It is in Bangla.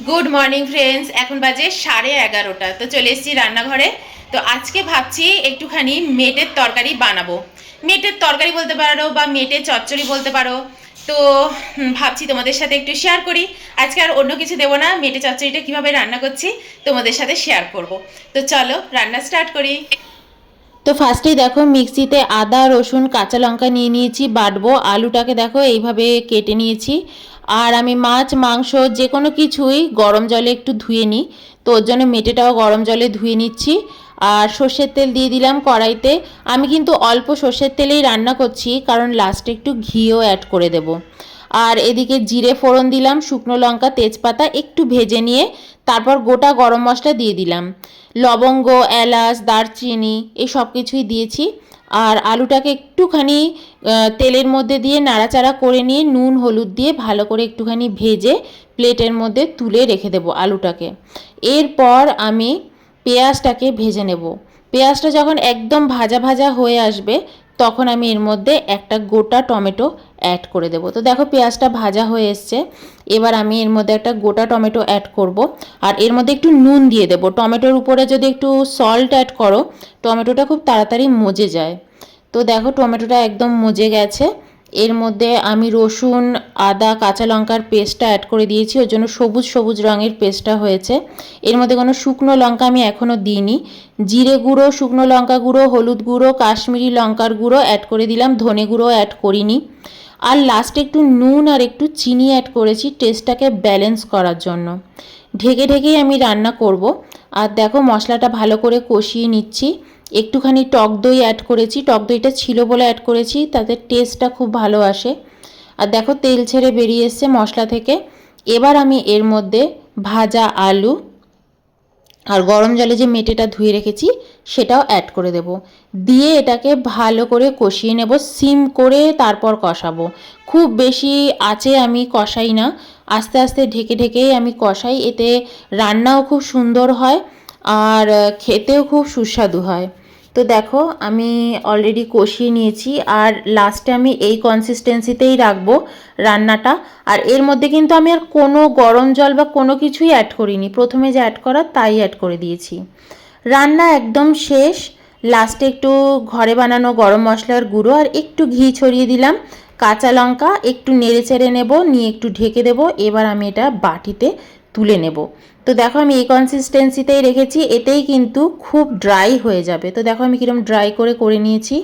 Good morning friends. এখন বাজে 11:30। তো চলে এসেছি রান্নাঘরে। তো আজকে ভাবছি একটুখানি মেটের তরকারি বানাবো। মেটের তরকারি বলতে পারো বা মেটের চচ্চড়ি বলতে পারো। তো ভাবছি তোমাদের সাথে একটু শেয়ার করি। আজকে আর অন্য কিছু দেবো না, মেটে চচ্চড়িটা কীভাবে রান্না করছি তোমাদের সাথে শেয়ার করব। তো চলো রান্না স্টার্ট করি। তো ফার্স্টেই দেখো মিক্সিতে আদা রসুন কাঁচা লঙ্কা নিয়ে নিয়েছি, বাটবো। আলুটাকে দেখো এইভাবে কেটে নিয়েছি। আর আমি মাছ মাংস যে কোনো কিছুই গরম জলে একটু ধুয়ে নিই, তো ওর জন্য মেটেটাও গরম জলে ধুয়ে নিচ্ছি। আর সর্ষের তেল দিয়ে দিলাম কড়াইতে। আমি কিন্তু অল্প সর্ষের তেলেই রান্না করছি, কারণ লাস্টে একটু ঘিও অ্যাড করে দেব। আর এদিকে জিরে ফোড়ন দিলাম, শুকনো লঙ্কা তেজপাতা একটু ভেজে নিয়ে তারপর গোটা গরম মশলা দিয়ে দিলাম, লবঙ্গ এলাচ দারচিনি এই সব কিছুই দিয়েছি। আর আলুটাকে একটুখানি তেলের মধ্যে দিয়ে নাড়াচাড়া করে নিয়ে নুন হলুদ দিয়ে ভালো করে একটুখানি ভেজে প্লেটের মধ্যে তুলে রেখে দেবো আলুটাকে। এরপর আমি পেঁয়াজটাকে ভেজে নেব। পেঁয়াজটা যখন একদম ভাজা ভাজা হয়ে আসবে তখন আমি এর মধ্যে একটা গোটা টমেটো অ্যাড করে দেবো। তো দেখো পেঁয়াজটা ভাজা হয়ে এসছে, এবার আমি এর মধ্যে একটা গোটা টমেটো অ্যাড করব। আর এর মধ্যে একটু নুন দিয়ে দেবো। টমেটোর উপরে যদি একটু সল্ট অ্যাড করো টমেটোটা খুব তাড়াতাড়ি মজে যায়। তো দেখো টমেটোটা একদম মজে গেছে। এর মধ্যে আমি রসুন আদা কাঁচা লঙ্কার পেস্টটা অ্যাড করে দিয়েছি, ওর জন্য সবুজ সবুজ রঙের পেস্টটা হয়েছে। এর মধ্যে কোনো শুকনো লঙ্কা আমি এখনও দিইনি। জিরে গুঁড়ো শুকনো লঙ্কা গুঁড়ো হলুদ গুঁড়ো কাশ্মীরি লঙ্কার গুঁড়ো অ্যাড করে দিলাম, ধনে গুঁড়ো অ্যাড করিনি। আর লাস্টে একটু নুন আর একটু চিনি অ্যাড করেছি টেস্টটাকে ব্যালেন্স করার জন্য। ঢেকে ঢেকেই আমি রান্না করব। আর দেখো মশলাটা ভালো করে কষিয়ে নিচ্ছি। একটুখানি টক দই অ্যাড করেছি, টক দইটা ছিল বলে অ্যাড করেছি, তাতে টেস্টটা খুব ভালো আসে। আর দেখো তেল ছেড়ে বেরিয়ে এসছে মশলা থেকে। এবার আমি এর মধ্যে ভাজা আলু আর গরম জলে যে মেটেটা ধুয়ে রেখেছি সেটাও অ্যাড করে দেব। দিয়ে এটাকে ভালো করে কষিয়ে নেব, সিম করে তারপর কষাবো। খুব বেশি আঁচে আমি কষাই না, আস্তে আস্তে ঢেকে ঢেকেই আমি কষাই, এতে রান্নাও খুব সুন্দর হয় আর খেতেও খুব সুস্বাদু হয়। তো দেখো আমি অলরেডি কষিয়ে নিয়েছি আর লাস্টে আমি এই কনসিস্টেন্সিতেই রাখবো রান্নাটা। আর এর মধ্যে কিন্তু আমি আর কোনো গরম জল বা কোনো কিছুই অ্যাড করিনি, প্রথমে যে অ্যাড করার তাই অ্যাড করে দিয়েছি। রান্না একদম শেষ। লাস্টে একটু ঘরে বানানো গরম মশলার গুঁড়ো আর একটু ঘি ছড়িয়ে দিলাম, কাঁচা লঙ্কা একটু নেড়ে চেড়ে নেব, নিয়ে একটু ঢেকে দেবো। এবার আমি এটা বাটিতে তুলে নেব। তো দেখো আমি এই কনসিস্টেন্সিতেই রেখেছি, এতেই কিন্তু খুব ড্রাই হয়ে যাবে। তো দেখো আমি কিরকম ড্রাই করে নিয়েছি।